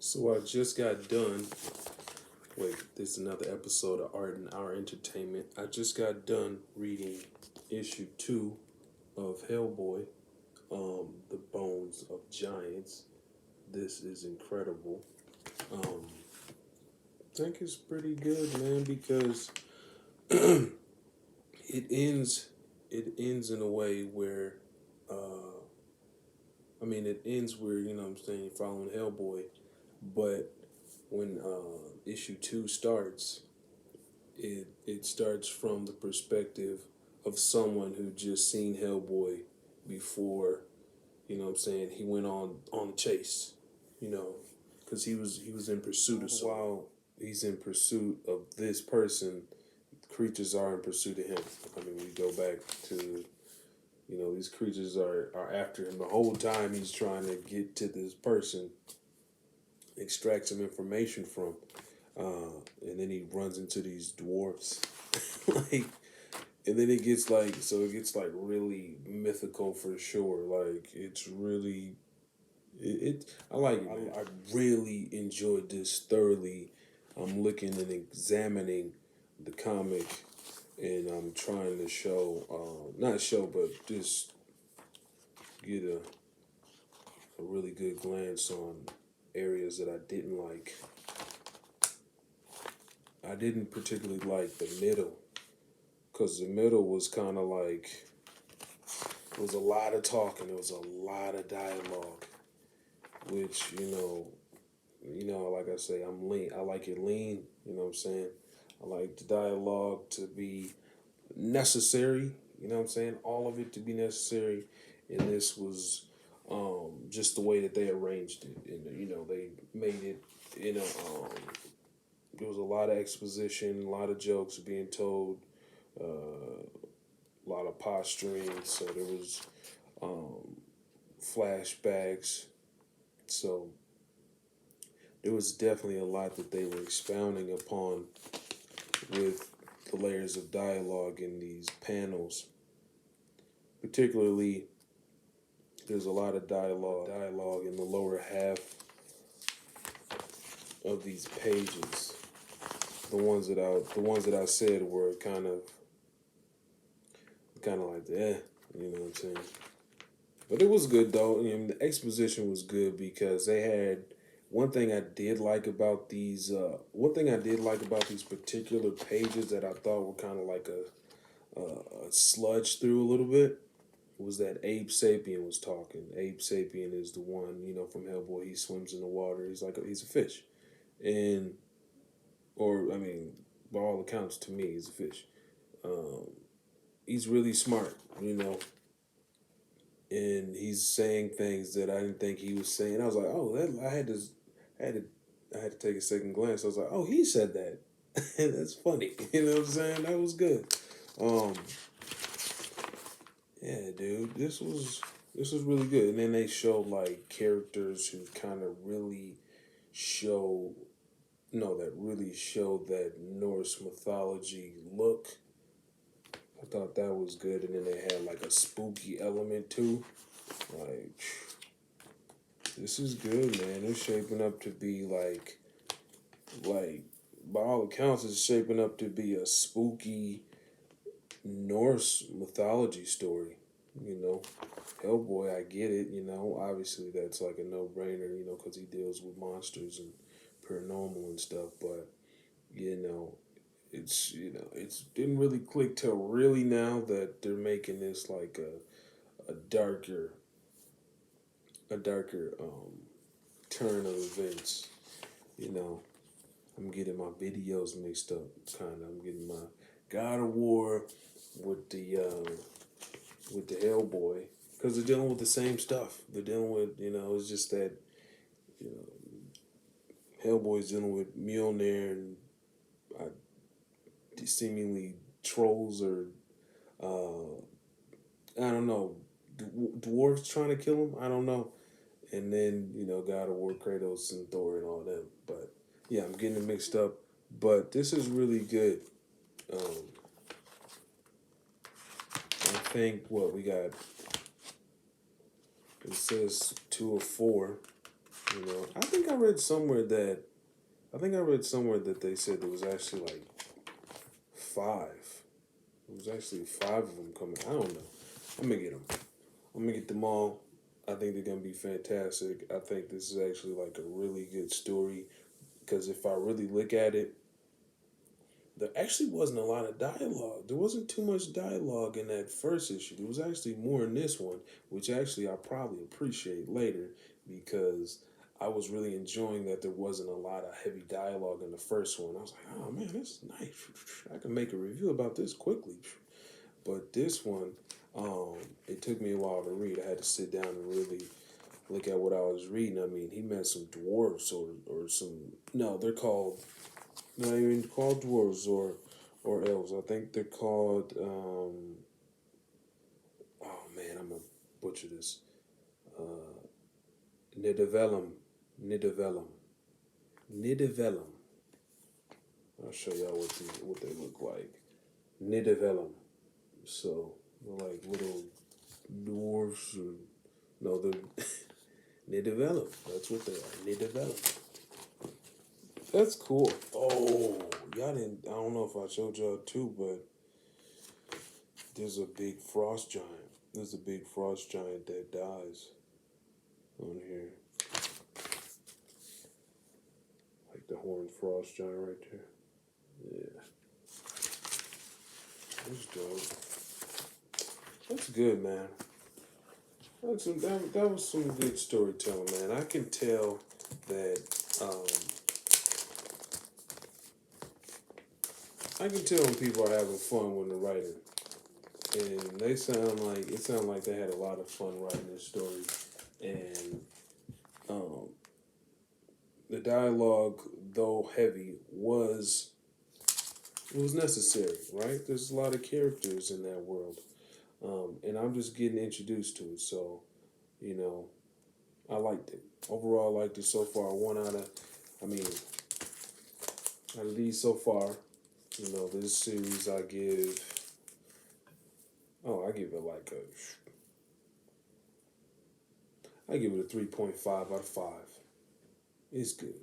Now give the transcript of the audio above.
So I just got done. Wait, this is another episode of Art and Our Entertainment. I just got done reading issue 2 of HellBoy, The Bones of Giants. This is incredible. I think it's pretty good, man, because it ends in a way where it ends where, what I'm saying, you're following Hellboy, but when issue 2 starts, it starts from the perspective of someone who just seen Hellboy before, he went on a chase, because he was in pursuit of someone. While he's in pursuit of this person, creatures are in pursuit of him. We go back to, these creatures are after him the whole time. He's trying to get to this person, extract some information from, and then he runs into these dwarfs, and then it gets really mythical for sure. It's really, I like it, man. I really enjoyed this thoroughly. I'm looking and examining the comic, and I'm trying to but just get a really good glance on areas that I didn't like. I didn't particularly like the middle, because the middle was kind of like, it was a lot of talking, it was a lot of dialogue, which, like I say, I'm lean. I like it lean, you know what I'm saying? I like the dialogue to be necessary, you know what I'm saying? All of it to be necessary, and this was just the way that they arranged it. And, they made it, there was a lot of exposition, a lot of jokes being told, a lot of posturing, so there was flashbacks, so there was definitely a lot that they were expounding upon with the layers of dialogue in these panels. Particularly, there's a lot of dialogue in the lower half of these pages. The ones that I said were kind of like that, you know what I'm saying? But it was good though. The exposition was good because they had one thing I did like about these particular pages that I thought were kind of like a sludge through a little bit, was that Abe Sapien was talking. Abe Sapien is the one, from Hellboy. He swims in the water. He's a fish, by all accounts, to me, he's a fish. He's really smart, and he's saying things that I didn't think he was saying. I was like, oh, I had to take a second glance. I was like, oh, he said that. That's funny. You know what I'm saying? That was good. Yeah, dude, this was really good. And then they showed characters who kind of really show that Norse mythology look. I thought that was good. And then they had a spooky element too. This is good, man. It's shaping up to be like by all accounts, it's shaping up to be a spooky Norse mythology story. Hellboy, I get it. Obviously that's a no-brainer. Because he deals with monsters and paranormal and stuff. But it's didn't really click till really now that they're making this a darker turn of events. I'm getting my videos mixed up, kind of. I'm getting my God of War with the Hellboy, because they're dealing with the same stuff. They're dealing with, it's just that, Hellboy's dealing with Mjolnir and seemingly trolls or, I don't know, dwarves trying to kill him. I don't know. And then, God of War, Kratos, and Thor, and all them. But yeah, I'm getting it mixed up. But this is really good. I think what we got, it says 2 of 4. You know, I think I read somewhere that they said there was actually like five. There was actually five of them coming. I don't know. I'm gonna get them. I'm gonna get them all. I think they're gonna be fantastic. I think this is actually like a really good story because if I really look at it, there actually wasn't a lot of dialogue. There wasn't too much dialogue in that first issue. There was actually more in this one, which actually I'll probably appreciate later because I was really enjoying that there wasn't a lot of heavy dialogue in the first one. I was like, oh man, this is nice. I can make a review about this quickly. But this one, it took me a while to read. I had to sit down and really look at what I was reading. I mean, he met some dwarves or some. No, they're called not even called dwarves or elves. I think they're called. Oh man, I'm gonna butcher this. Nidavelum, Nidavelum, Nidavelum. I'll show y'all what they look like. Nidavelum. So they're like little dwarves. Or, no, they're Nidavelum. That's what they are. Nidavelum. That's cool. Oh, y'all didn't. I don't know if I showed y'all too, but there's a big frost giant. There's a big frost giant that dies on here. Like the horned frost giant right there. Yeah. That's dope. That's good, man. That was some good storytelling, man. I can tell that. I can tell when people are having fun when they're writing, and they sound like they had a lot of fun writing this story, and um, the dialogue, though heavy, was necessary, right? There's a lot of characters in that world, and I'm just getting introduced to it, so you know, I liked it. Overall, I liked it so far. I mean, out of these so far, you know, this series I give it like I give it a 3.5 out of 5. It's good.